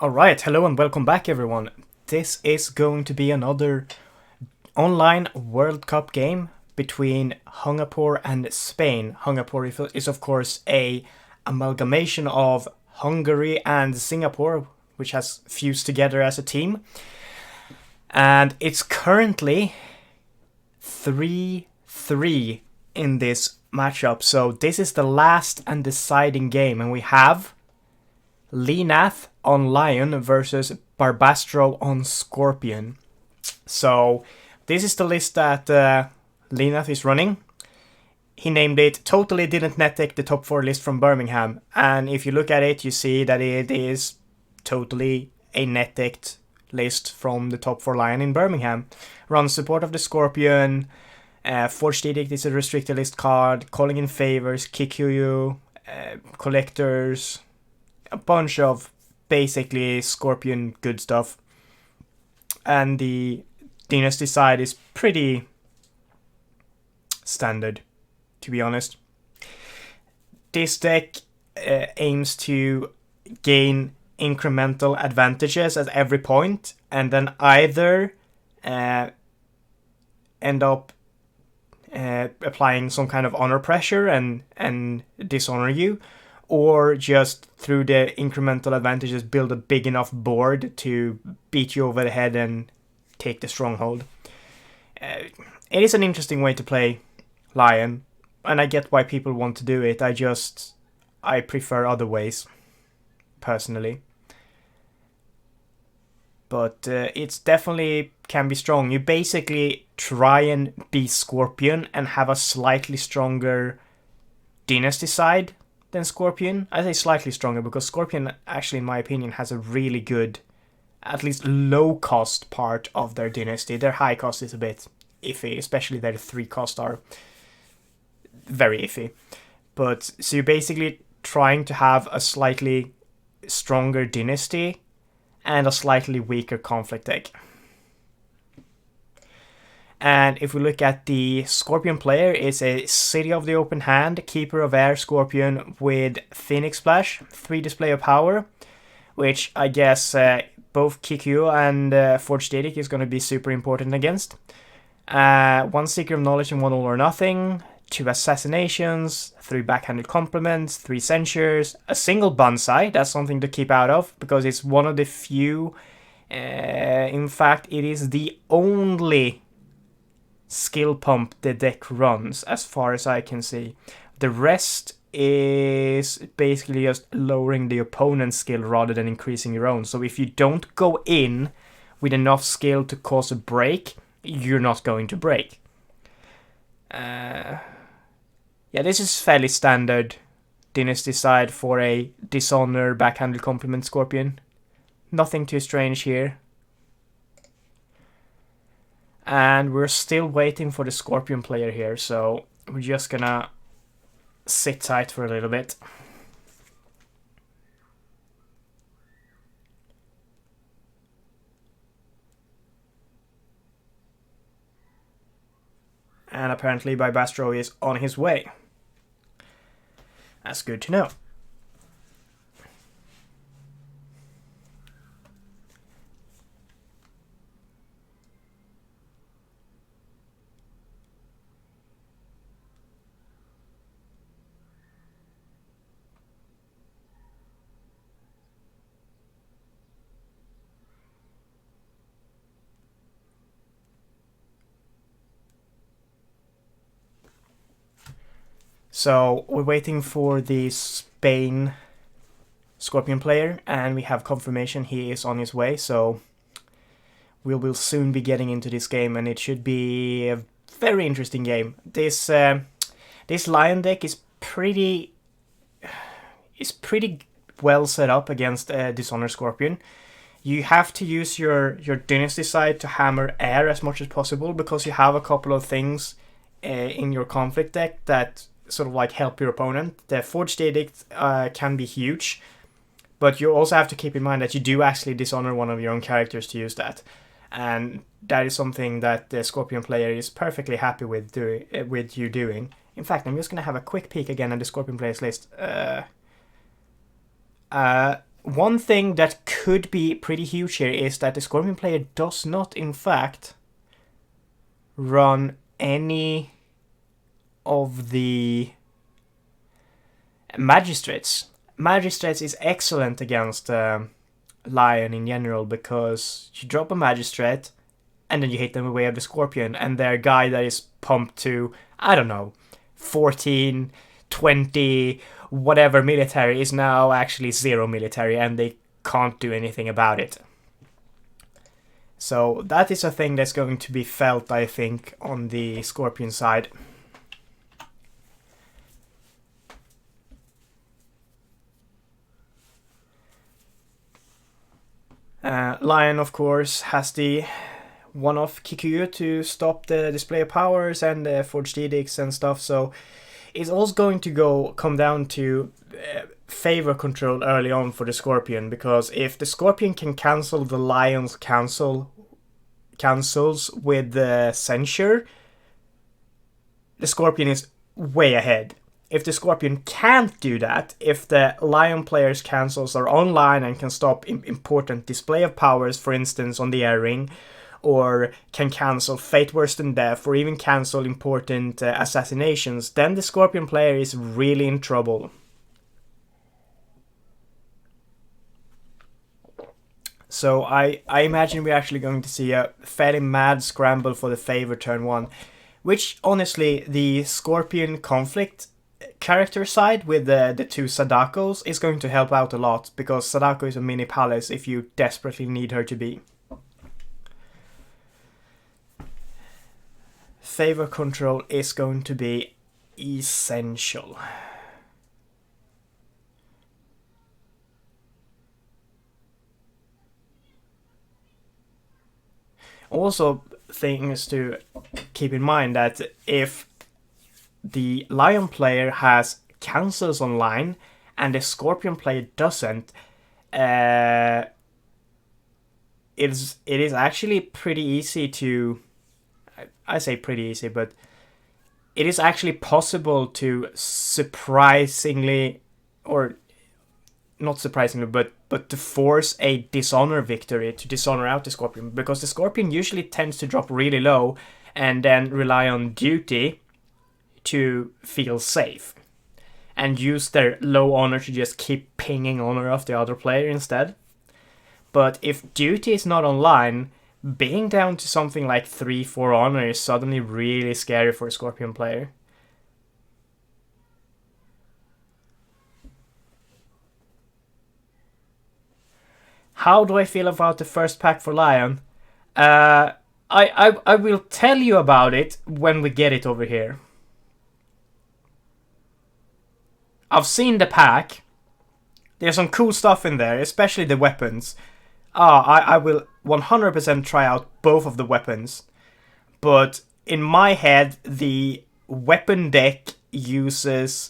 Alright, hello and welcome back everyone. This is going to be another online World Cup game between Hungapore and Spain. Hungapore is of course a amalgamation of Hungary and Singapore, which has fused together as a team. And it's currently 3-3 in this matchup. So this is the last and deciding game, and we have Leenath on Lion versus Barbasdrow on Scorpion. So this is the list that Leenath is running. He named it Totally Didn't Net Deck the Top 4 list from Birmingham. And if you look at it, you see that it is totally a net decked list from the top 4 Lion in Birmingham. Runs support of the Scorpion. Forged Edict is a restricted list card. Calling in Favors, Kikuyu, Collectors, a bunch of basically Scorpion good stuff. And the Dynasty side is pretty standard, to be honest. This deck aims to gain incremental advantages at every point, and then either end up applying some kind of honor pressure and dishonor you, or just through the incremental advantages build a big enough board to beat you over the head and take the stronghold. It is an interesting way to play Lion, and I get why people want to do it. I prefer other ways, personally. But it's definitely can be strong. You basically try and be Scorpion and have a slightly stronger Dynasty side than Scorpion. I say slightly stronger because Scorpion, actually, in my opinion, has a really good, at least low cost part of their Dynasty. Their high cost is a bit iffy, especially their 3 cost are very iffy. But so you're basically trying to have a slightly stronger Dynasty and a slightly weaker conflict deck. And if we look at the Scorpion player, it's a City of the Open Hand, Keeper of Air Scorpion with Phoenix Splash, 3 Display of Power, which I guess both Kikuyu and Forged Edict is going to be super important against. 1 Seeker of Knowledge and 1 All or Nothing, 2 Assassinations, 3 Backhanded Compliments, 3 Censures, a single Bonsai, that's something to keep out of, because it's one of the few, in fact it is the only skill pump the deck runs, as far as I can see. The rest is basically just lowering the opponent's skill rather than increasing your own. So if you don't go in with enough skill to cause a break, you're not going to break. Yeah, this is fairly standard Dynasty side for a Dishonor Backhanded Compliment Scorpion. Nothing too strange here. And we're still waiting for the Scorpion player here, so we're just gonna sit tight for a little bit. And apparently Barbasdrow is on his way. That's good to know. So we're waiting for the Spain Scorpion player, and we have confirmation he is on his way, so we will soon be getting into this game, and it should be a very interesting game. This Lion deck is pretty well set up against Dishonor Scorpion. You have to use your Dynasty side to hammer air as much as possible, because you have a couple of things in your conflict deck that sort of like help your opponent. The Forged Edict can be huge, but you also have to keep in mind that you do actually dishonor one of your own characters to use that, and that is something that the Scorpion player is perfectly happy with you doing. In fact, I'm just gonna have a quick peek again at the Scorpion player's list. one thing that could be pretty huge here is that the Scorpion player does not, in fact, run any of the Magistrates. Magistrates is excellent against Lion in general because you drop a Magistrate and then you hit them away with the Scorpion, and their guy that is pumped to, I don't know, 14, 20, whatever military is now actually 0 military, and they can't do anything about it. So that is a thing that's going to be felt, I think, on the Scorpion side. Lion, of course, has the one-off Kikuyu to stop the display of powers and the forged edicts and stuff, so it's also going to come down to favor control early on for the Scorpion, because if the Scorpion can cancel the Lion's cancels with the Censure, the Scorpion is way ahead. If the Scorpion can't do that, if the Lion player's cancels are online and can stop important display of powers, for instance on the air ring, or can cancel Fate Worse Than Death, or even cancel important assassinations, then the Scorpion player is really in trouble. So I imagine we're actually going to see a fairly mad scramble for the favor turn 1, which honestly, the Scorpion conflict character side with the two Sadakos is going to help out a lot, because Sadako is a mini palace if you desperately need her to be. Favor control is going to be essential. Also, things to keep in mind that if the Lion player has cancels online and the Scorpion player doesn't, it is actually pretty easy to, I say pretty easy, but it is actually possible to surprisingly, or not surprisingly, but to force a dishonor victory, to dishonor out the Scorpion, because the Scorpion usually tends to drop really low and then rely on duty to feel safe and use their low honor to just keep pinging honor of the other player instead. But if duty is not online, being down to something like 3-4 honor is suddenly really scary for a Scorpion player. How do I feel about the first pack for Lion? I will tell you about it when we get it over here. I've seen the pack. There's some cool stuff in there, especially the weapons. I will 100% try out both of the weapons. But in my head, the weapon deck uses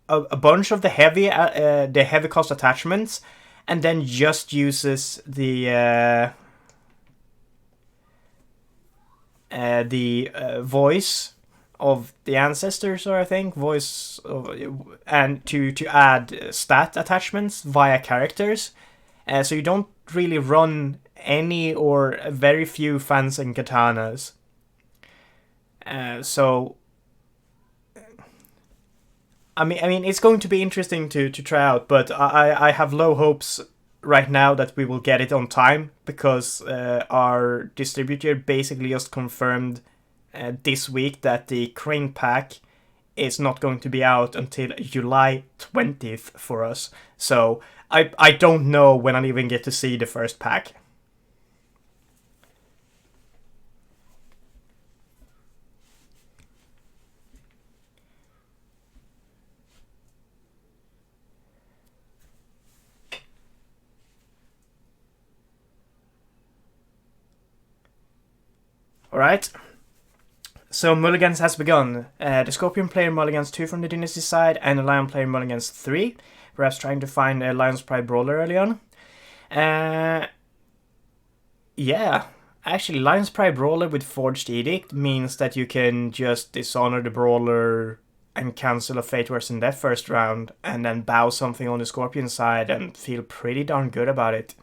a bunch of the heavy cost attachments, and then just uses the voice of the ancestors, or I think voice of, and to add stat attachments via characters. So you don't really run any or very few fans and katanas. So I mean, it's going to be interesting to try out, but I have low hopes right now that we will get it on time, because our distributor basically just confirmed this week that the Crane pack is not going to be out until July 20th for us. So I don't know when I'll even get to see the first pack. Alright. So mulligans has begun. The Scorpion player mulligans 2 from the Dynasty side, and the Lion player mulligans 3. Perhaps trying to find a Lion's Pride Brawler early on. Yeah. Actually, Lion's Pride Brawler with Forged Edict means that you can just dishonor the Brawler and cancel a Fate Worse Than Death first round, and then bow something on the Scorpion side and feel pretty darn good about it.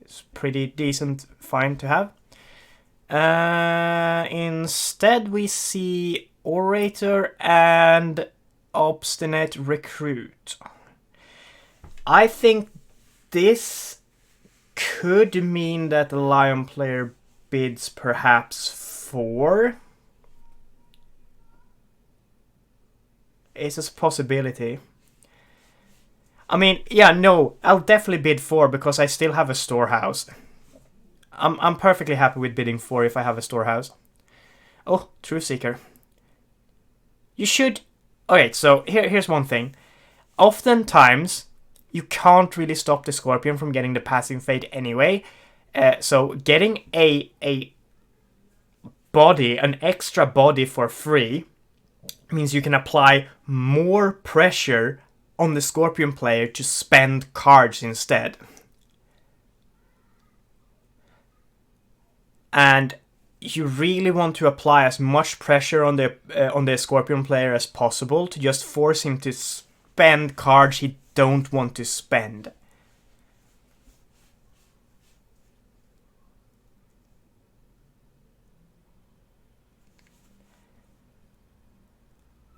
It's pretty decent find to have. Instead, we see Orator and Obstinate Recruit. I think this could mean that the Lion player bids perhaps 4. It's a possibility. I mean, yeah, no, I'll definitely bid 4 because I still have a storehouse. I'm perfectly happy with bidding 4 if I have a storehouse. Oh, Truth Seeker. You should... Okay, so here's one thing. Oftentimes, you can't really stop the Scorpion from getting the passing fate anyway. So getting a body, an extra body for free, means you can apply more pressure on the Scorpion player to spend cards instead. And you really want to apply as much pressure on the Scorpion player as possible to just force him to spend cards he don't want to spend.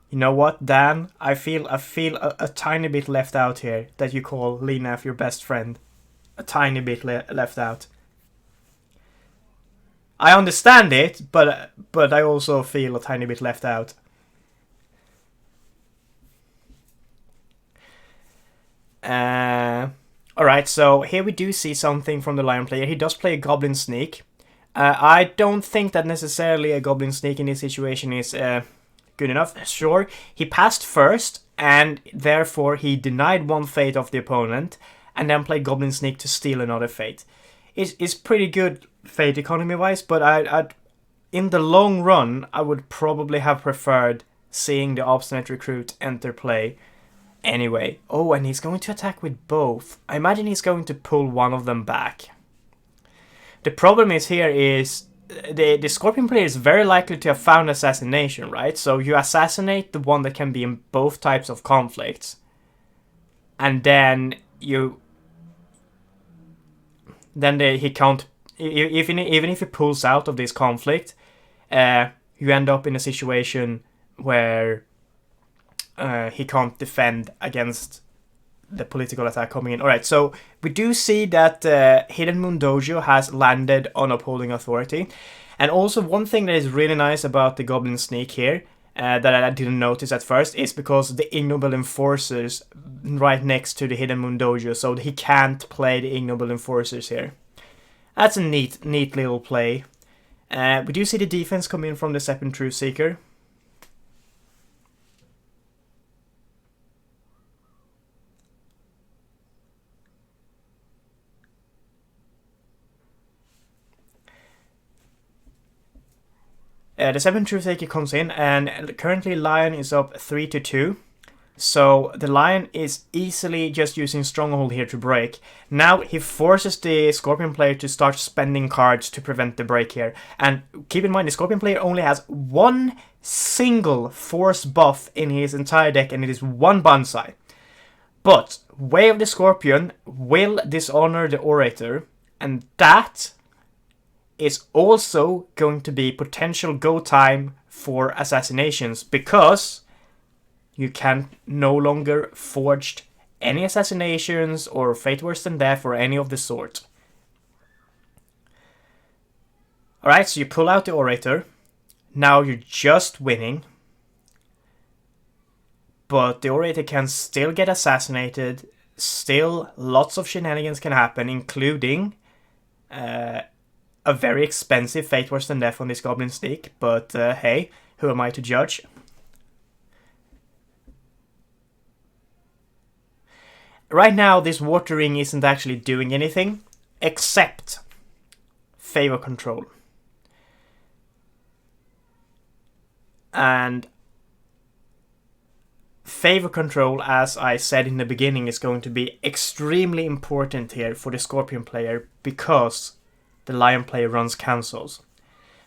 You know what, Dan? I feel a tiny bit left out here that you call Leenath your best friend. A tiny bit left out. I understand it, but I also feel a tiny bit left out. Alright, so here we do see something from the Lion player. He does play a Goblin Sneak. I don't think that necessarily a Goblin Sneak in this situation is good enough. Sure, he passed first, and therefore he denied one fate of the opponent, and then played Goblin Sneak to steal another fate. It's pretty good fate economy-wise, but I'd in the long run, I would probably have preferred seeing the Obstinate Recruit enter play anyway. Oh, and he's going to attack with both. I imagine he's going to pull one of them back. The problem is here is the Scorpion player is very likely to have found assassination, right? So you assassinate the one that can be in both types of conflicts, and then he can't. Even if he pulls out of this conflict, you end up in a situation where he can't defend against the political attack coming in. Alright, so we do see that Hidden Moon Dojo has landed on Upholding Authority. And also one thing that is really nice about the Goblin Sneak here, that I didn't notice at first, is because the Ignoble Enforcers right next to the Hidden Moon Dojo, so he can't play the Ignoble Enforcers here. That's a neat little play. We do see the defense come in from the Seppin Truth Seeker. The Seppin Truth Seeker comes in, and currently Lion is up 3-2. So the Lion is easily just using Stronghold here to break. Now he forces the Scorpion player to start spending cards to prevent the break here. And keep in mind, the Scorpion player only has one single force buff in his entire deck, and it is one Banzai. But Way of the Scorpion will dishonor the Orator, and that is also going to be potential go time for assassinations, because you can no longer forge any assassinations or Fate Worse Than Death or any of the sort. Alright, so you pull out the Orator. Now you're just winning. But the Orator can still get assassinated. Still, lots of shenanigans can happen, including a very expensive Fate Worse Than Death on this Goblin Sneak. But hey, who am I to judge? Right now, this Water Ring isn't actually doing anything, except favor control. And favor control, as I said in the beginning, is going to be extremely important here for the Scorpion player, because the Lion player runs cancels.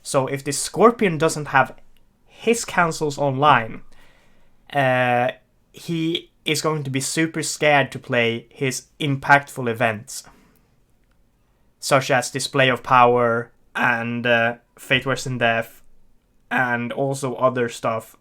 So if the Scorpion doesn't have his cancels online, he is going to be super scared to play his impactful events, such as Display of Power and Fate Worse Than Death, and also other stuff.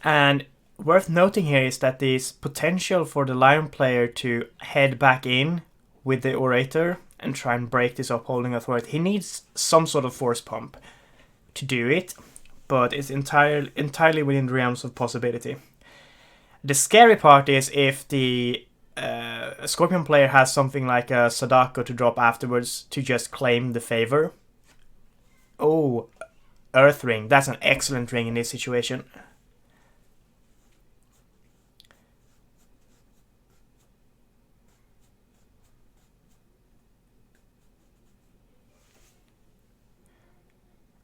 And worth noting here is that there's potential for the Lion player to head back in with the Orator and try and break this upholding authority. He needs some sort of force pump to do it, but it's entirely within the realms of possibility. The scary part is if the Scorpion player has something like a Sadako to drop afterwards to just claim the favor. Oh, Earth Ring. That's an excellent ring in this situation.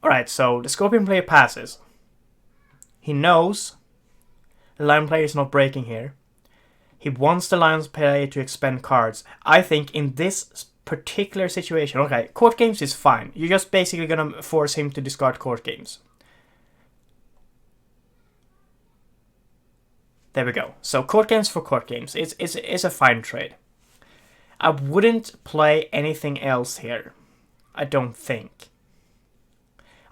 Alright, so the Scorpion player passes. He knows the Lion player is not breaking here. He wants the Lion player to expend cards. I think in this particular situation, okay, court games is fine. You're just basically gonna force him to discard court games. There we go. So court games for court games. It's a fine trade. I wouldn't play anything else here. I don't think.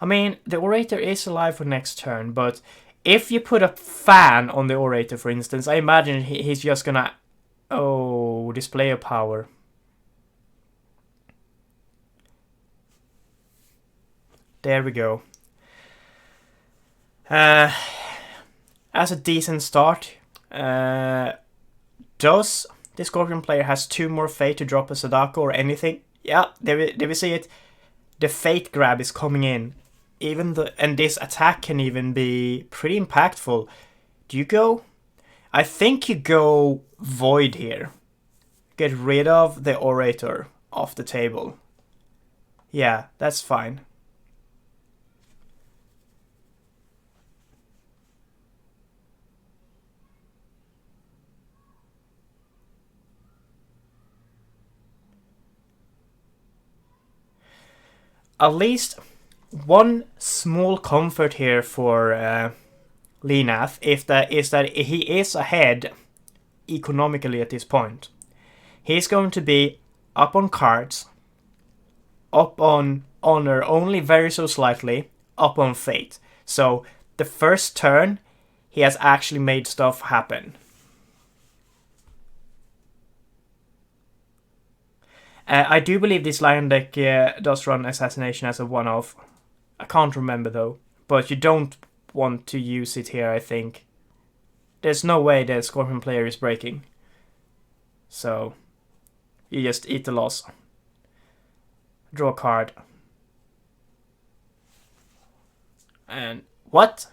I mean, the Orator is alive for next turn, but if you put a fan on the Orator, for instance, I imagine he's just gonna... Oh, Display of Power. There we go. As a decent start, does the Scorpion player has 2 more Fate to drop a Sadako or anything? Yeah, there we see it. The Fate grab is coming in. And this attack can even be pretty impactful. Do you go? I think you go Void here. Get rid of the Orator off the table. Yeah, that's fine. At least one small comfort here for Leenath is that he is ahead economically at this point. He's going to be up on cards, up on honor only very so slightly, up on fate. So the first turn he has actually made stuff happen. I do believe this Lion deck does run Assassination as a one-off. I can't remember though, but you don't want to use it here, I think. There's no way the Scorpion player is breaking. So, you just eat the loss. Draw a card. And what?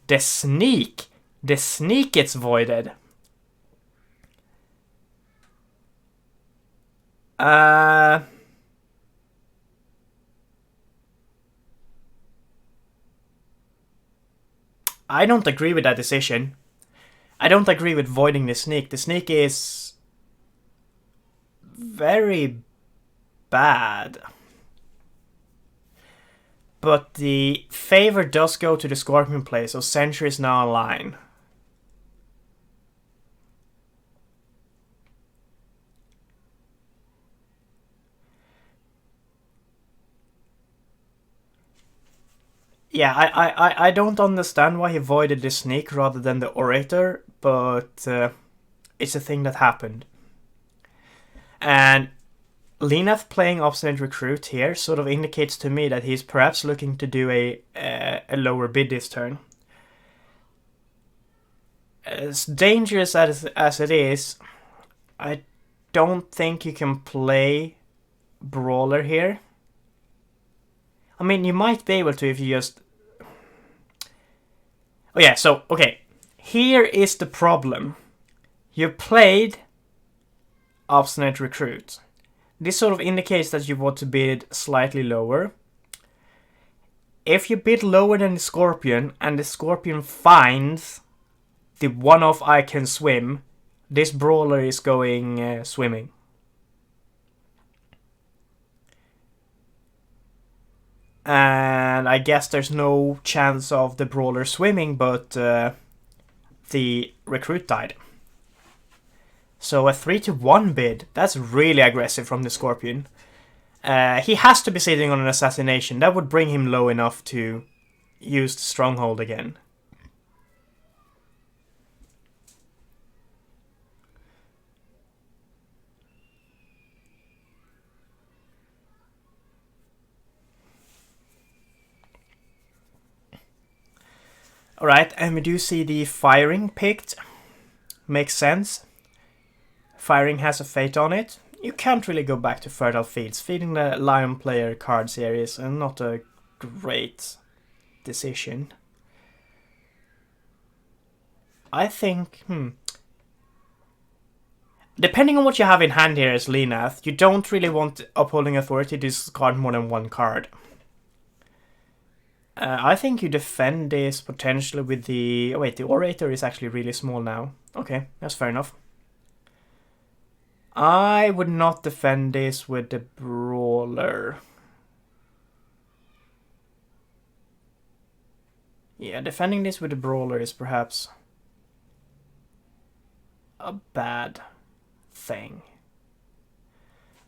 The sneak! The sneak gets voided. I don't agree with that decision. I don't agree with voiding the sneak. The sneak is very bad. But the favor does go to the Scorpion player, so Sentry is now online. Yeah, I don't understand why he voided the sneak rather than the Orator, but it's a thing that happened. And Leenath playing Obstinate Recruit here sort of indicates to me that he's perhaps looking to do a lower bid this turn. As dangerous as it is, I don't think you can play Brawler here. I mean, you might be able to if you just... Oh yeah, so, okay. Here is the problem. You played Obstinate Recruit. This sort of indicates that you want to bid slightly lower. If you bid lower than the Scorpion, and the Scorpion finds the one-off I can swim, this brawler is going swimming. And I guess there's no chance of the brawler swimming, but the recruit died. So a 3-1 bid, that's really aggressive from the Scorpion. He has to be sitting on an assassination. That would bring him low enough to use the stronghold again. Alright, and we do see the firing picked. Makes sense. Firing has a fate on it. You can't really go back to Fertile Fields. Feeding the Lion player cards here is not a great decision. I think, depending on what you have in hand here as Leenath, you don't really want Upholding Authority to discard more than one card. I think you defend this potentially with the... Oh wait, the Orator is actually really small now. Okay, that's fair enough. I would not defend this with the Brawler. Yeah, defending this with the Brawler is perhaps a bad thing.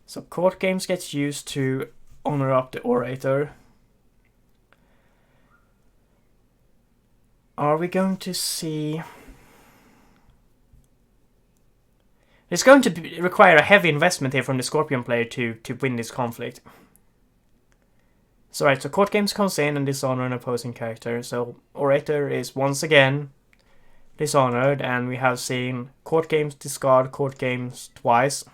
So Court Games gets used to honor up the Orator. Are we going to see... It's going to require a heavy investment here from the Scorpion player to win this conflict. So right, so Court Games comes in and dishonor an opposing character. So Orator is once again dishonored, and we have seen Court Games discard Court Games twice.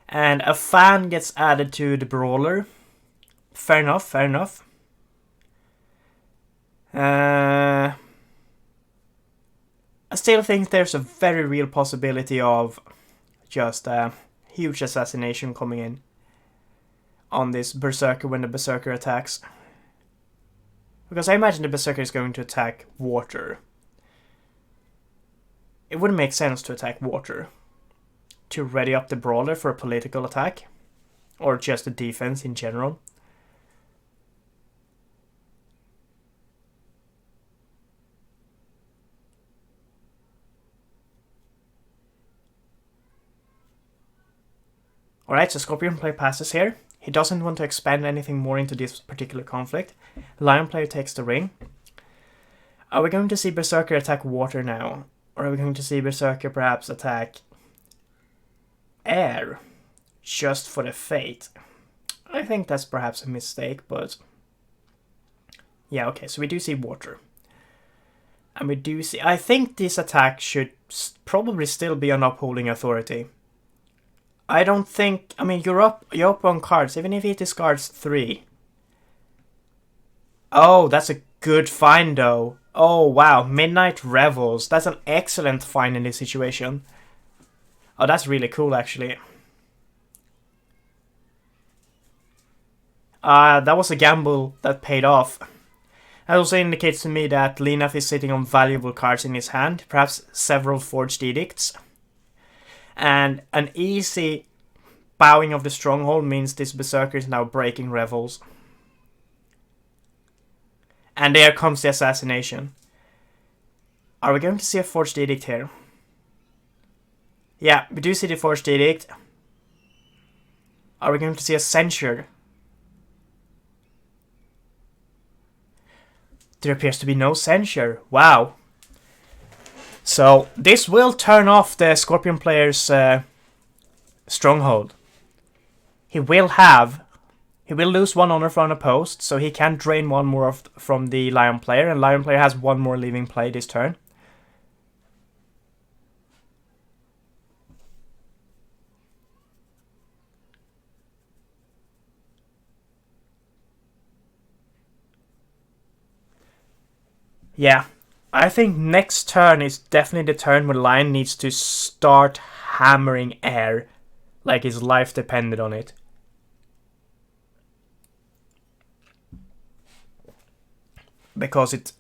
And a fan gets added to the Brawler. Fair enough, fair enough. I still think there's a very real possibility of just a huge assassination coming in on this Berserker when the Berserker attacks. Because I imagine the Berserker is going to attack water. It wouldn't make sense to attack water to ready up the Brawler for a political attack, or just a defense in general. Alright, so Scorpion player passes here. He doesn't want to expand anything more into this particular conflict. Lion player takes the ring. Are we going to see Berserker attack water now? Or are we going to see Berserker perhaps attack air? Just for the fate. I think that's perhaps a mistake, but... Yeah, okay, so we do see water. And we do see... I think this attack should probably still be on Upholding Authority. I don't think... I mean, you're up on cards, even if he discards 3. Oh, that's a good find, though. Oh, wow. Midnight Revels. That's an excellent find in this situation. Oh, that's really cool, actually. That was a gamble that paid off. That also indicates to me that Leenath is sitting on valuable cards in his hand. Perhaps several Forged Edicts. And an easy bowing of the stronghold means this Berserker is now breaking Revels. And there comes the assassination. Are we going to see a Forged Edict here? Yeah, we do see the Forged Edict. Are we going to see a Censure? There appears to be no Censure. Wow. So, this will turn off the Scorpion player's stronghold. He will lose 1 honor from a post, so he can drain 1 more from the Lion player, and Lion player has 1 more leaving play this turn. Yeah. I think next turn is definitely the turn where Lion needs to start hammering air like his life depended on it. because it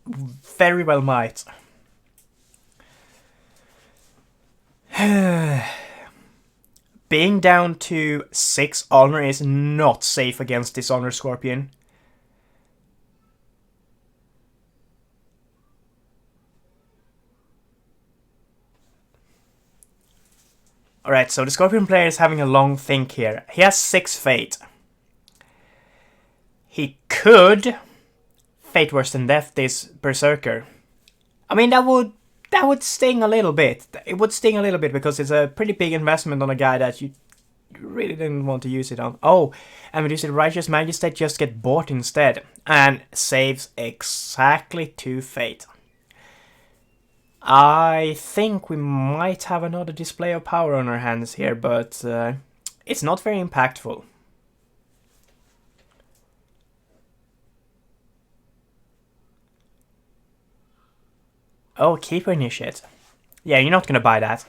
very well might. Being down to 6 honor is not safe against Dishonor Scorpion. Alright, so the Scorpion player is having a long think here. He has 6 Fate. He could Fate Worse Than Death this Berserker. I mean, that would sting a little bit. It would sting a little bit because it's a pretty big investment on a guy that you really didn't want to use it on. Oh, and when you see Righteous Magistrate, just get bought instead. And saves exactly 2 Fate. I think we might have another display of power on our hands here, but it's not very impactful. Oh, Keeper Initiate. Yeah, you're not gonna buy that.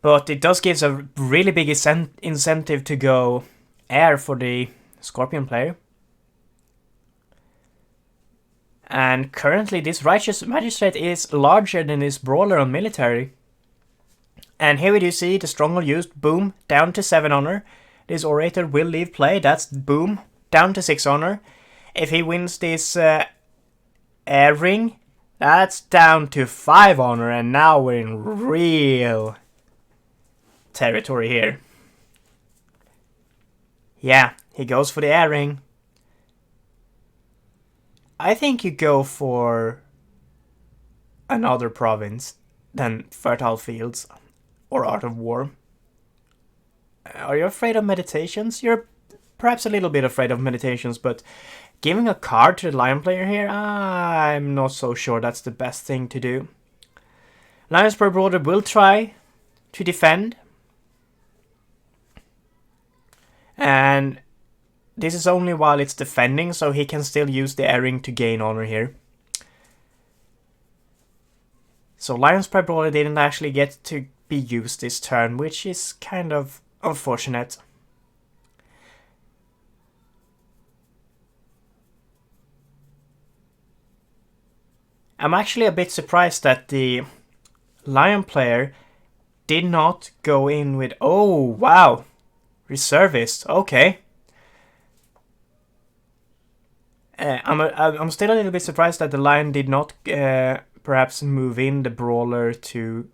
But it does give a really big incentive to go air for the Scorpion player. And currently this Righteous Magistrate is larger than this Brawler on military. And here we do see the Stronghold used, boom, down to 7 honor. This Orator will leave play, that's boom, down to 6 honor. If he wins this air ring, that's down to 5 honor, and now we're in real territory here. Yeah, he goes for the air ring. I think you go for another province than Fertile Fields or Art of War. Are you afraid of meditations? You're perhaps a little bit afraid of meditations, but giving a card to the Lion player here, I'm not so sure that's the best thing to do. Lion's Pride Brawler will try to defend. And this is only while it's defending, so he can still use the airing to gain honor here. So Lion's Pride Brawler didn't actually get to be used this turn, which is kind of unfortunate. I'm actually a bit surprised that the Lion player did not go in with... Oh, wow! Reservist, okay. I'm still a little bit surprised that the Lion did not perhaps move in the Brawler to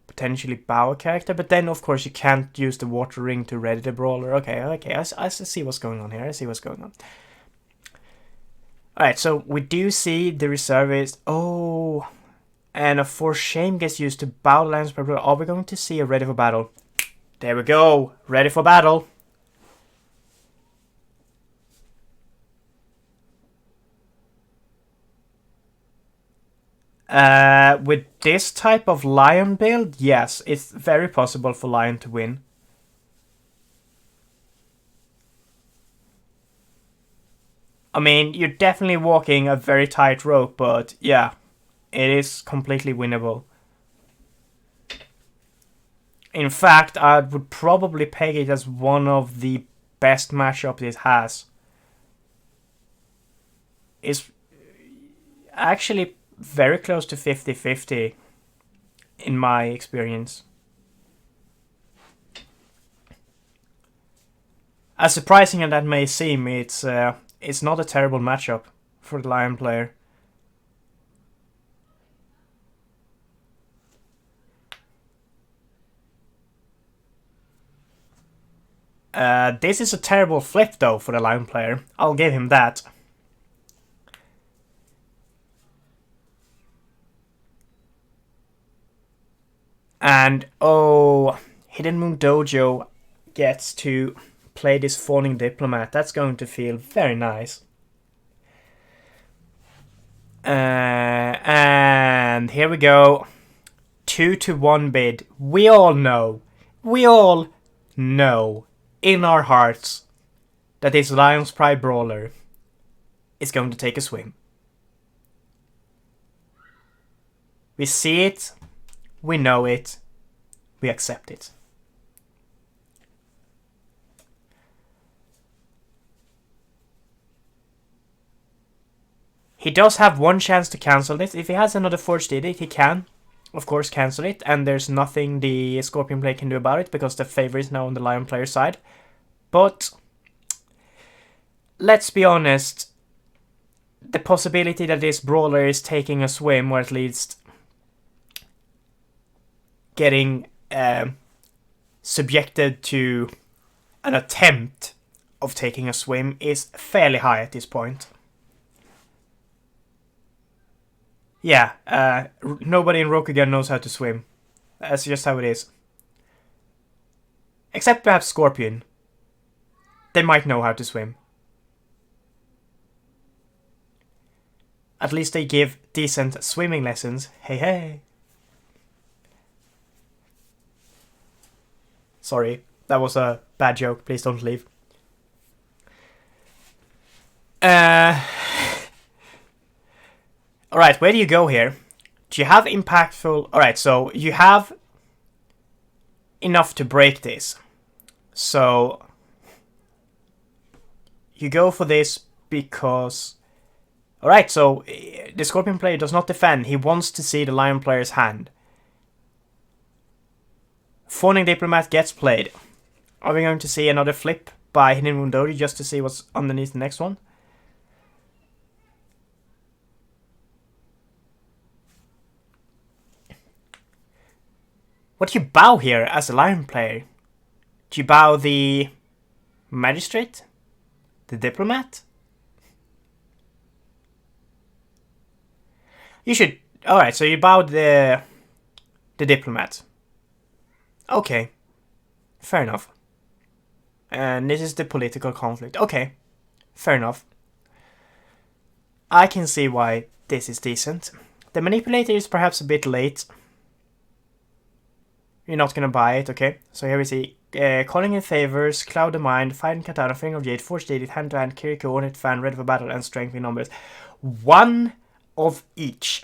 potentially bow a character, but then of course you can't use the Water Ring to ready the Brawler. Okay, I see what's going on here, I see what's going on. Alright, so we do see the Reservist. Oh, and a Force Shame gets used to bow the Lion's Pride Brawler. Are we going to see a Ready for Battle? There we go, ready for battle. With this type of Lion build, yes, it's very possible for Lion to win. I mean, you're definitely walking a very tight rope, but yeah, it is completely winnable. In fact, I would probably peg it as one of the best matchups it has. It's actually very close to 50-50 in my experience. As surprising as that may seem, it's not a terrible matchup for the Lion player. This is a terrible flip though for the Lion player. I'll give him that. And oh, Hidden Moon Dojo gets to play this Fawning Diplomat. That's going to feel very nice. And here we go. 2-1 bid. We all know in our hearts that this Lion's Pride Brawler is going to take a swing. We see it, we know it, we accept it. He does have one chance to cancel this. If he has another Forged Edict, he can, of course, cancel it. And there's nothing the Scorpion player can do about it, because the favor is now on the Lion player's side. But let's be honest. The possibility that this brawler is taking a swim, or at least getting subjected to an attempt of taking a swim, is fairly high at this point. Yeah, nobody in Rokugan knows how to swim. That's just how it is. Except perhaps Scorpion. They might know how to swim. At least they give decent swimming lessons. Hey, hey. Sorry, that was a bad joke. Please don't leave. Alright, where do you go here? Do you have impactful... Alright, so you have enough to break this. So you go for this because... Alright, so the Scorpion player does not defend. He wants to see the Lion player's hand. Fawning Diplomat gets played. Are we going to see another flip by Hidden Moon Doji just to see what's underneath the next one? What do you bow here as a Lion player? Do you bow the Magistrate? The Diplomat? You should... Alright, so you bowed the Diplomat. Okay. Fair enough. And this is the political conflict. Okay. Fair enough. I can see why this is decent. The Manipulator is perhaps a bit late. You're not gonna buy it, okay? So here we see Calling in Favors, Cloud of Mind, Fighting Katana, Finger of Jade, Forged Edit, Hand to Hand, Kiriko, Ornate Fan, Ready for Battle, and Strength in Numbers. One of each.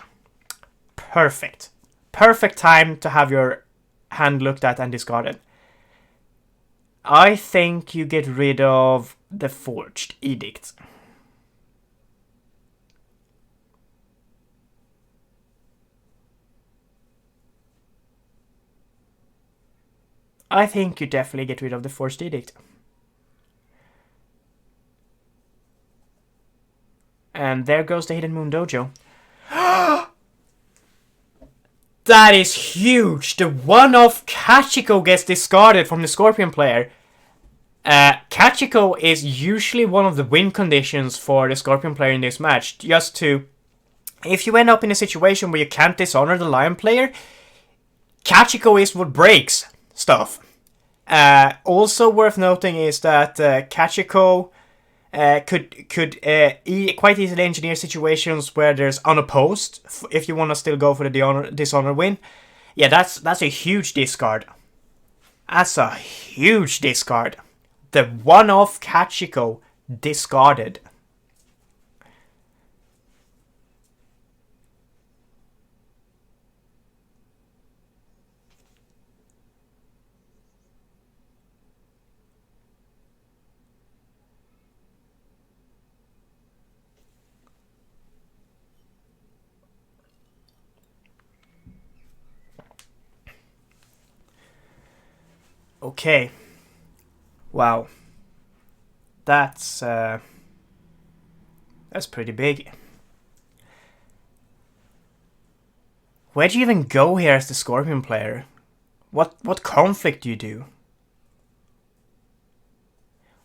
Perfect. Perfect time to have your hand looked at and discarded. I think you get rid of the Forged Edict. I think you definitely get rid of the Forged Edict. And there goes the Hidden Moon Dojo. That is huge! The one-off Kachiko gets discarded from the Scorpion player. Kachiko is usually one of the win conditions for the Scorpion player in this match. Just to... If you end up in a situation where you can't dishonor the Lion player, Kachiko is what breaks stuff. Also worth noting is that Kachiko could quite easily engineer situations where there's unopposed, if you want to still go for the dishonor win. Yeah, that's a huge discard. That's a huge discard. The one-off Kachiko discarded. Okay. Wow. That's pretty big. Where do you even go here as the Scorpion player? What conflict do you do?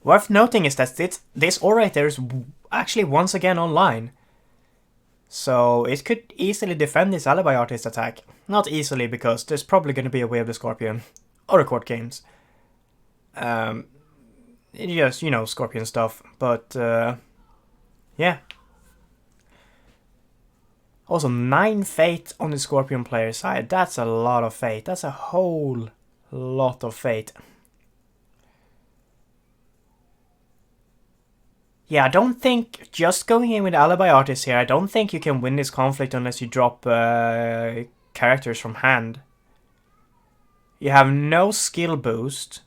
Worth noting is that this orator is actually once again online. So it could easily defend this Alibi Artist attack. Not easily, because there's probably going to be a way of the Scorpion. Or court games. Just, you know, Scorpion stuff. But, yeah. Also, 9 fate on the Scorpion player side. That's a lot of fate. That's a whole lot of fate. Yeah, I don't think, just going in with Alibi Artist here, I don't think you can win this conflict unless you drop characters from hand. You have no skill boost.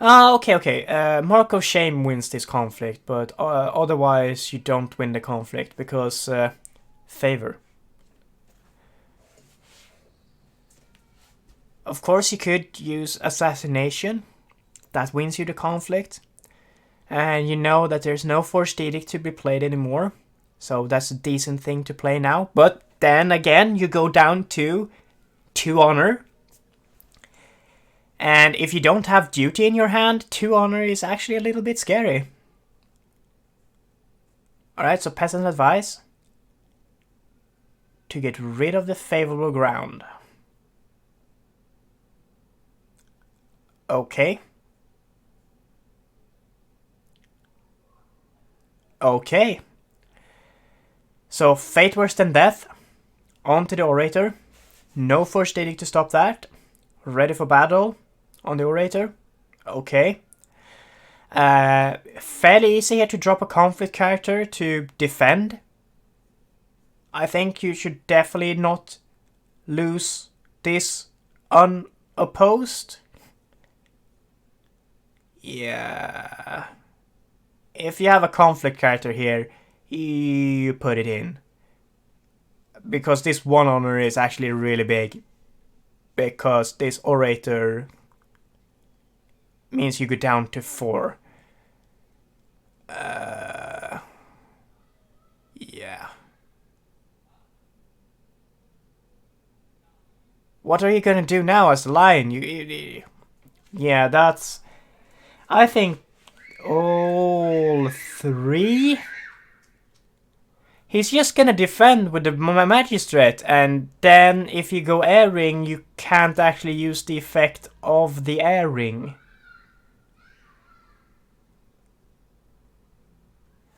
Okay. Mark of Shame wins this conflict, but otherwise you don't win the conflict because favor. Of course, you could use Assassination. That wins you the conflict. And you know that there's no Forced Edict to be played anymore. So that's a decent thing to play now. But then again, you go down to 2 honor. And if you don't have duty in your hand, 2 honor is actually a little bit scary. Alright, so Peasant Advice. To get rid of the favorable ground. Okay. Okay. So, Fate Worse Than Death. On to the Orator. No Forced Edict to stop that. Ready for battle. On the Orator. Okay. Fairly easy here to drop a conflict character to defend. I think you should definitely not lose this unopposed. Yeah. If you have a conflict character here, you put it in. Because this 1 honor is actually really big. Because this Orator means you go down to 4. Yeah. What are you gonna do now as the lion? Yeah, that's... I think all 3? He's just gonna defend with the Magistrate, and then if you go airing, you can't actually use the effect of the airing.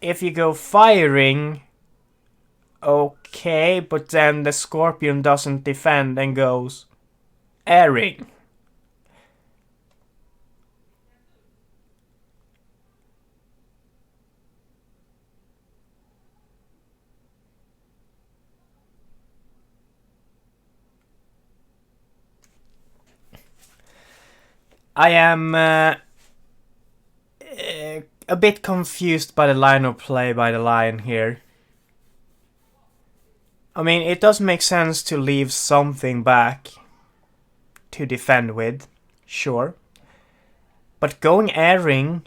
If you go firing, okay, but then the Scorpion doesn't defend and goes airing. I am a bit confused by the line of play by the Lion here. I mean, it does make sense to leave something back to defend with, sure. But going airing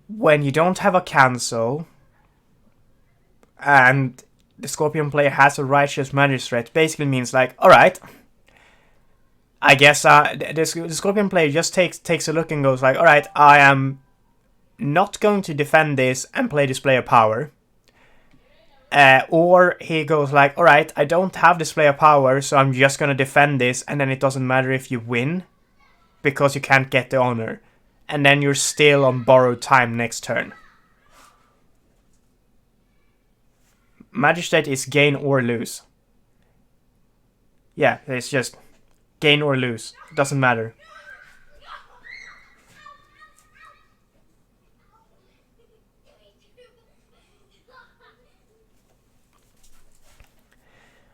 when you don't have a cancel and the Scorpion player has a Righteous Magistrate basically means like, alright, I guess the Scorpion player just takes a look and goes like, alright, I am not going to defend this and play Display of Power. Or he goes like, alright, I don't have Display of Power, so I'm just going to defend this, and then it doesn't matter if you win, because you can't get the honor. And then you're still on borrowed time next turn. Magistrate is gain or lose. Yeah, it's just gain or lose. Doesn't matter.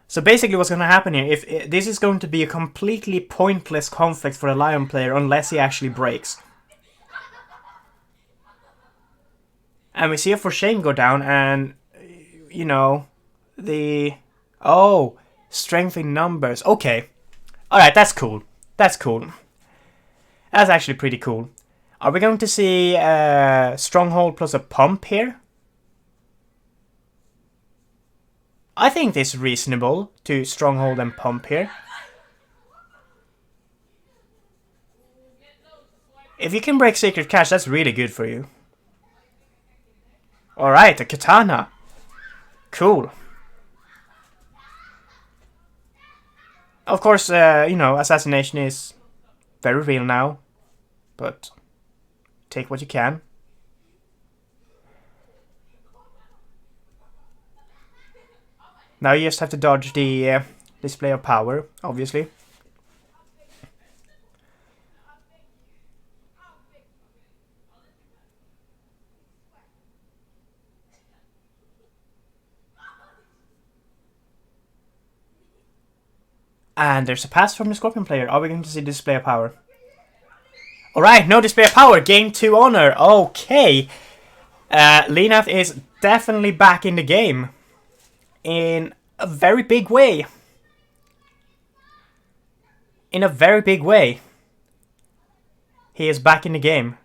So basically what's going to happen here, if this is going to be a completely pointless conflict for a Lion player unless he actually breaks. And we see a For Shame go down and, you know, the... Oh, strength in numbers. Okay. Alright, that's cool. That's cool. That's actually pretty cool. Are we going to see Stronghold plus a pump here? I think it's reasonable to Stronghold and pump here. If you can break Sacred Cache, that's really good for you. Alright, a Katana. Cool. Of course, you know, Assassination is very real now. But take what you can. Now you just have to dodge the Display of Power, obviously. And there's a pass from the Scorpion player. Are we going to see Display of Power? Alright, no display of power. Game 2 honor. Okay. Leenath is definitely back in the game. In a very big way. In a very big way. He is back in the game.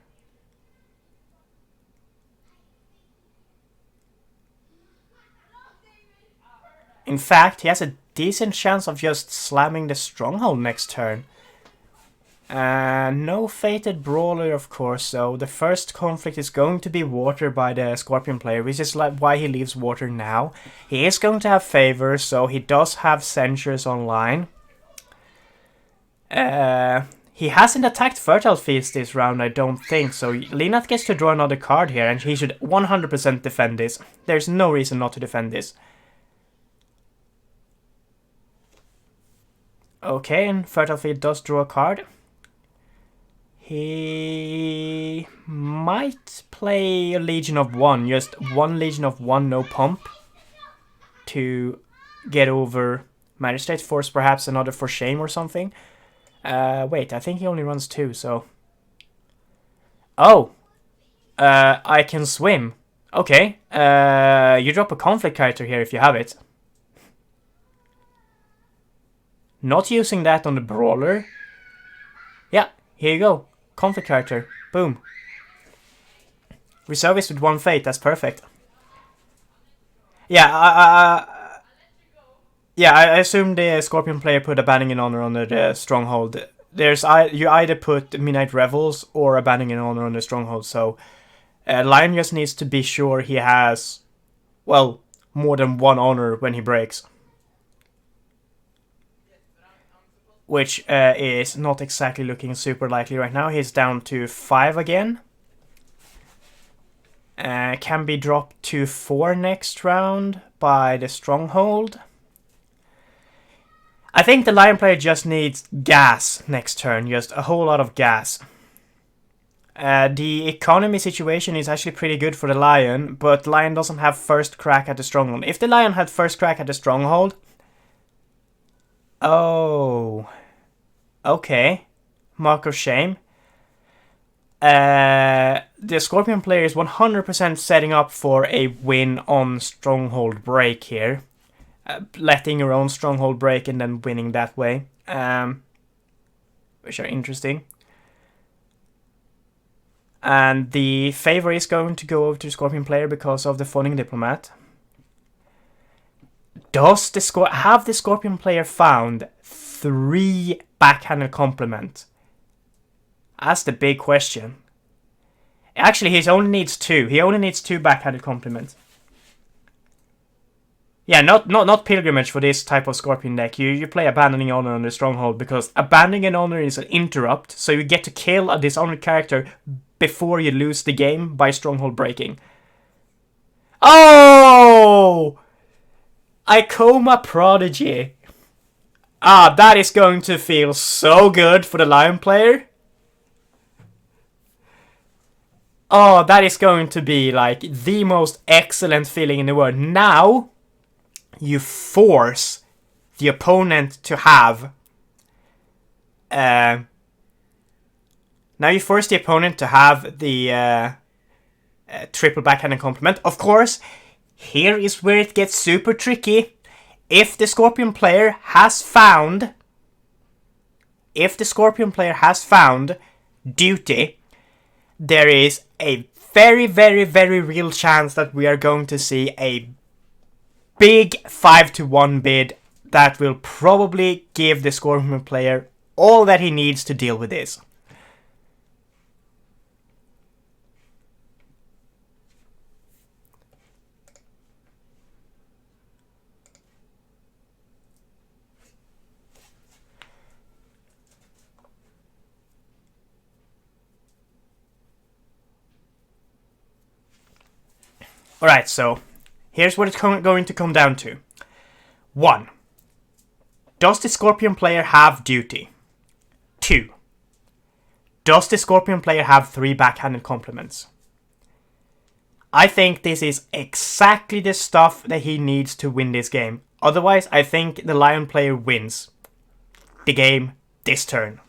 In fact, he has a decent chance of just slamming the stronghold next turn. No fated brawler, of course, so the first conflict is going to be water by the Scorpion player, which is like why he leaves water now. He is going to have favors, so he does have censures online. He hasn't attacked Fertile Fields this round, I don't think, so Leenath gets to draw another card here, and he should 100% defend this. There's no reason not to defend this. Okay, and Fertile Field does draw a card. He might play a Legion of 1, just one Legion of 1, no pump, to get over Magistrate Force, perhaps another for shame or something. Wait, I think he only runs 2, so... Oh! I can swim. Okay, you drop a conflict character here if you have it. Not using that on the brawler. Yeah, here you go. Conflict character. Boom. Reservist with 1 fate, that's perfect. Yeah, I assume the Scorpion player put Abandoning Honor under the Stronghold. You either put Midnight Revels or Abandoning Honor on the Stronghold, so Lion just needs to be sure he has, well, more than 1 honor when he breaks. Which is not exactly looking super likely right now. He's down to 5 again. Can be dropped to 4 next round by the Stronghold. I think the Lion player just needs gas next turn, just a whole lot of gas. The economy situation is actually pretty good for the Lion, but Lion doesn't have first crack at the Stronghold. If the Lion had first crack at the Stronghold... Oh... Okay. Mark of Shame. The Scorpion player is 100% setting up for a win on Stronghold break here. Letting your own Stronghold break and then winning that way. Which are interesting. And the favor is going to go over to the Scorpion player because of the Phoning Diplomat. Have the Scorpion player found 3 backhanded compliment? That's the big question. Actually, he only needs 2. He only needs 2 backhanded compliments. Yeah, not Pilgrimage for this type of Scorpion deck. You play Abandoning Honor on the Stronghold because Abandoning Honor is an interrupt, so you get to kill a dishonored character before you lose the game by Stronghold breaking. Oh! Icoma Prodigy. Ah, that is going to feel so good for the Lion player. Oh, that is going to be like the most excellent feeling in the world. Now, you force the opponent to have... now you force the opponent to have the triple backhanded compliment. Of course, here is where it gets super tricky. If the Scorpion player has found... duty, there is a very, very, very real chance that we are going to see a big 5-1 bid that will probably give the Scorpion player all that he needs to deal with this. Alright, so here's what it's going to come down to. 1. Does the Scorpion player have duty? 2. Does the Scorpion player have 3 backhanded compliments? I think this is exactly the stuff that he needs to win this game. Otherwise, I think the Lion player wins the game this turn.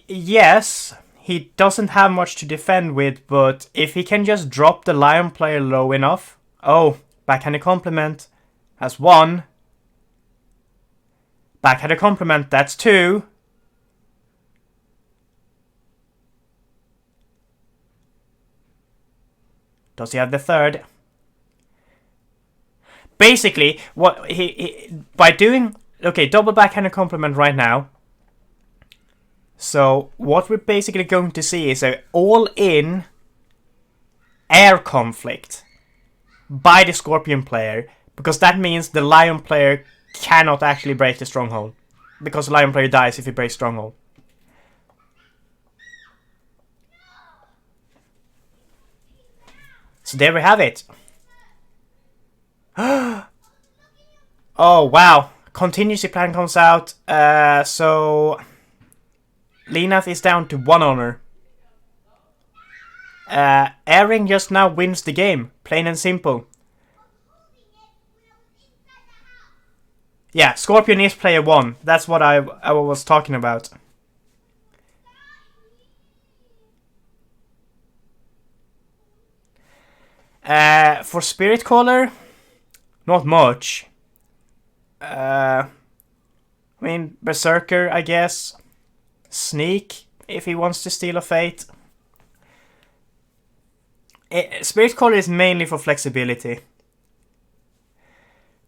Yes, he doesn't have much to defend with, but if he can just drop the lion player low enough... Oh, backhanded compliment. That's 1. Backhanded compliment, that's 2. Does he have the 3rd? Basically, what he by doing... Okay, double backhanded compliment right now. So, what we're basically going to see is an all-in air conflict by the Scorpion player, because that means the Lion player cannot actually break the stronghold, because the Lion player dies if he breaks stronghold. So there we have it. Oh wow, contingency plan comes out. So Leenath is down to 1 honor. Airing just now wins the game, plain and simple. Yeah, Scorpion is player 1. That's what I was talking about. For Spirit Caller, not much. I mean, Berserker, I guess. Sneak, if he wants to steal a fate. Spirit Caller is mainly for flexibility.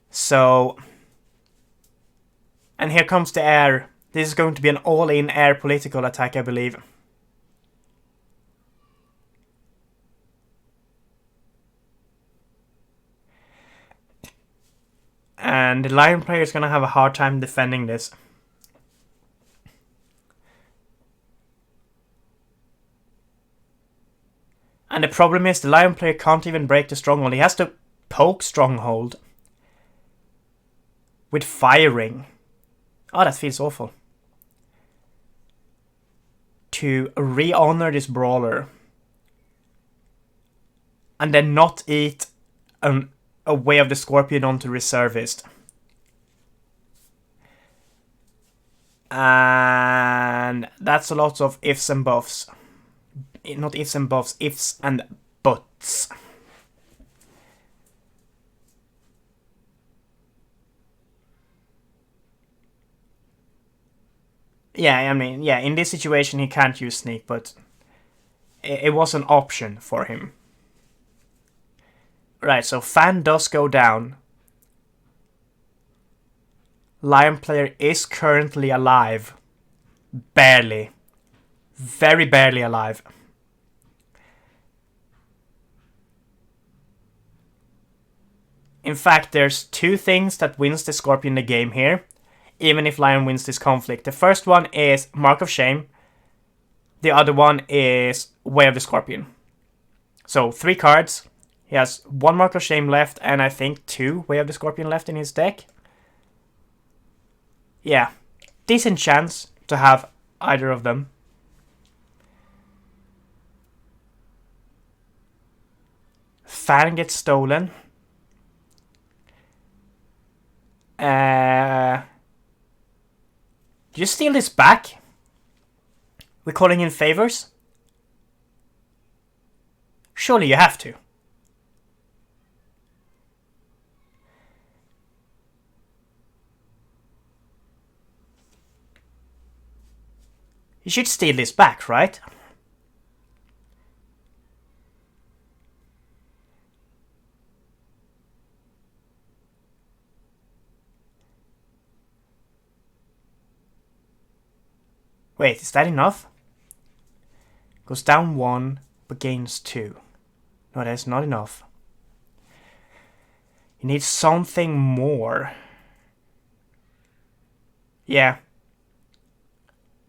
So... And here comes the air. This is going to be an all-in air political attack, I believe. And the Lion player is going to have a hard time defending this. And the problem is the Lion player can't even break the stronghold. He has to poke stronghold with firing. Oh, that feels awful. To re-honor this brawler. And then not eat a Way of the Scorpion onto reservist. And that's a lot of ifs and buffs. Not ifs and buffs, ifs and buts. Yeah, I mean, yeah, in this situation he can't use sneak, but it was an option for him. Right, so Fan does go down. Lion player is currently alive. Barely. Very barely alive. In fact, there's 2 things that wins the Scorpion the game here, even if Lion wins this conflict. The first one is Mark of Shame. The other one is Way of the Scorpion. So 3 cards. He has 1 Mark of Shame left, and I think 2 Way of the Scorpion left in his deck. Yeah, decent chance to have either of them. Fan gets stolen. Do you steal this back? We're calling in favors? Surely you have to. You should steal this back, right? Wait, is that enough? Goes down 1, but gains 2. No, that's not enough. You need something more. Yeah.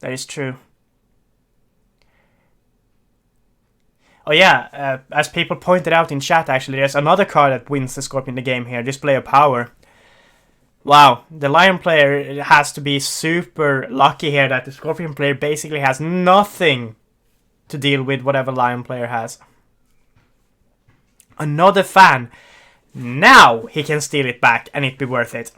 That is true. Oh yeah, as people pointed out in chat actually, there's another card that wins the Scorpion the game here, Display of Power. Wow, the Lion player has to be super lucky here that the Scorpion player basically has nothing to deal with whatever Lion player has. Another Fan. Now he can steal it back and it'd be worth it.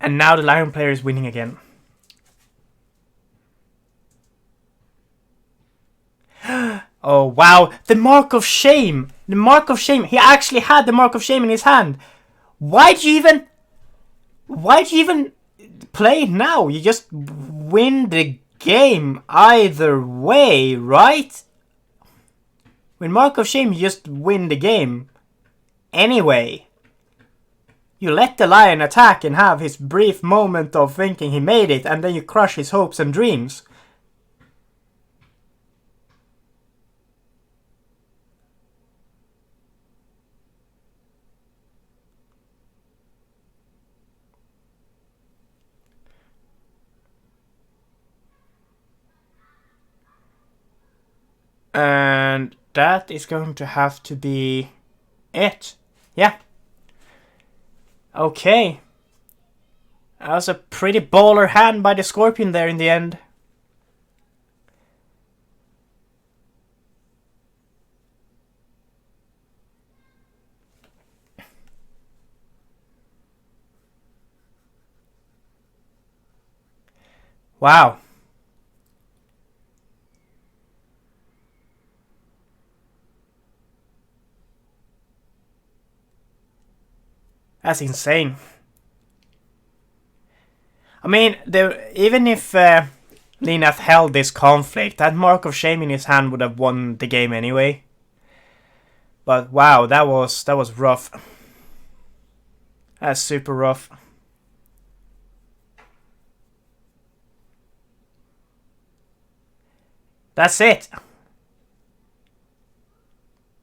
And now the Lion player is winning again. Oh, wow. The Mark of Shame. The Mark of Shame. He actually had the Mark of Shame in his hand. Why'd you even play it now? You just win the game either way, right? With Mark of Shame, you just win the game anyway. You let the lion attack and have his brief moment of thinking he made it, and then you crush his hopes and dreams. And that is going to have to be it. Yeah. Okay. That was a pretty baller hand by the Scorpion there in the end. Wow. That's insane. I mean, even if Leenath held this conflict, that Mark of Shame in his hand would have won the game anyway. But wow, that was rough. That's super rough. That's it.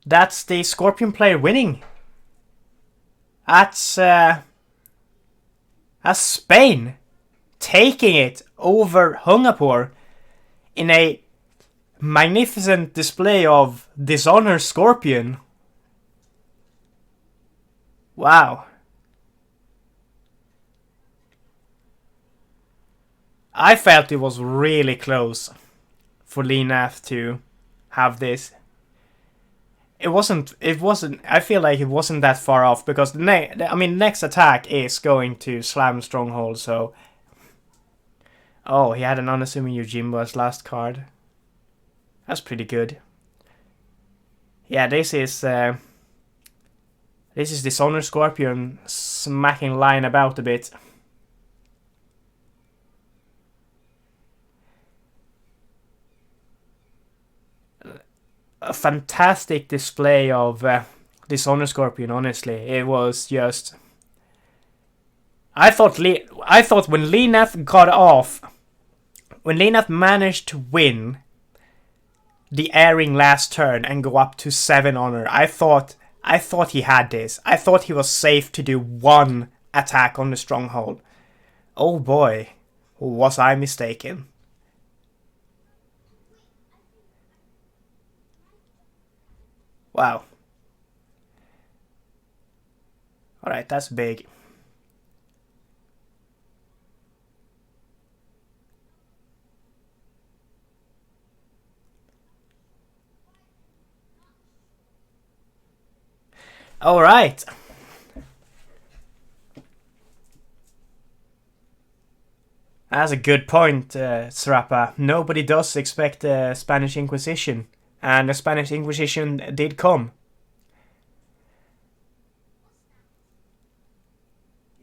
That's the Scorpion player winning. That's Spain taking it over Hungapore in a magnificent display of Dishonor Scorpion. Wow. I felt it was really close for Leenath to have this. It wasn't, I feel like it wasn't that far off, because next attack is going to slam Stronghold, so... Oh, he had an unassuming Yojimbo as last card. That's pretty good. Yeah, this is Dishonor Scorpion smacking Lion about a bit. A fantastic display of Dishonor Scorpion, honestly. It was just... I thought when Leenath got off, when Leenath managed to win the airing last turn and go up to 7 honor, I thought he had this. I thought he was safe to do one attack on the Stronghold. Oh boy, was I mistaken. Wow. Alright, that's big. Alright. That's a good point, Srapa. Nobody does expect the Spanish Inquisition. And the Spanish Inquisition did come.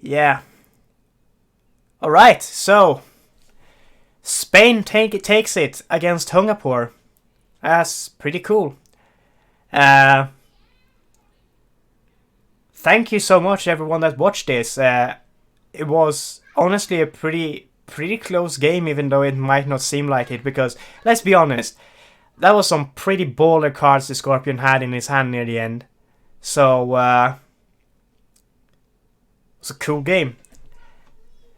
Yeah. Alright, so... Spain takes it against Hungapore. That's pretty cool. Thank you so much, everyone that watched this. It was honestly a pretty close game, even though it might not seem like it, because, let's be honest, that was some pretty baller cards the Scorpion had in his hand near the end. So, it was a cool game.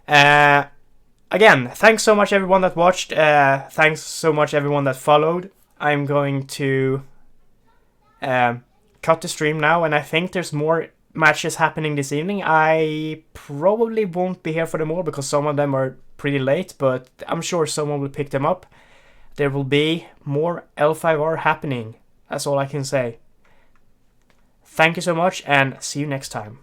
Again, thanks so much everyone that watched. Thanks so much everyone that followed. I'm going to cut the stream now, and I think there's more matches happening this evening. I probably won't be here for them all because some of them are pretty late, but I'm sure someone will pick them up. There will be more L5R happening. That's all I can say. Thank you so much, and see you next time.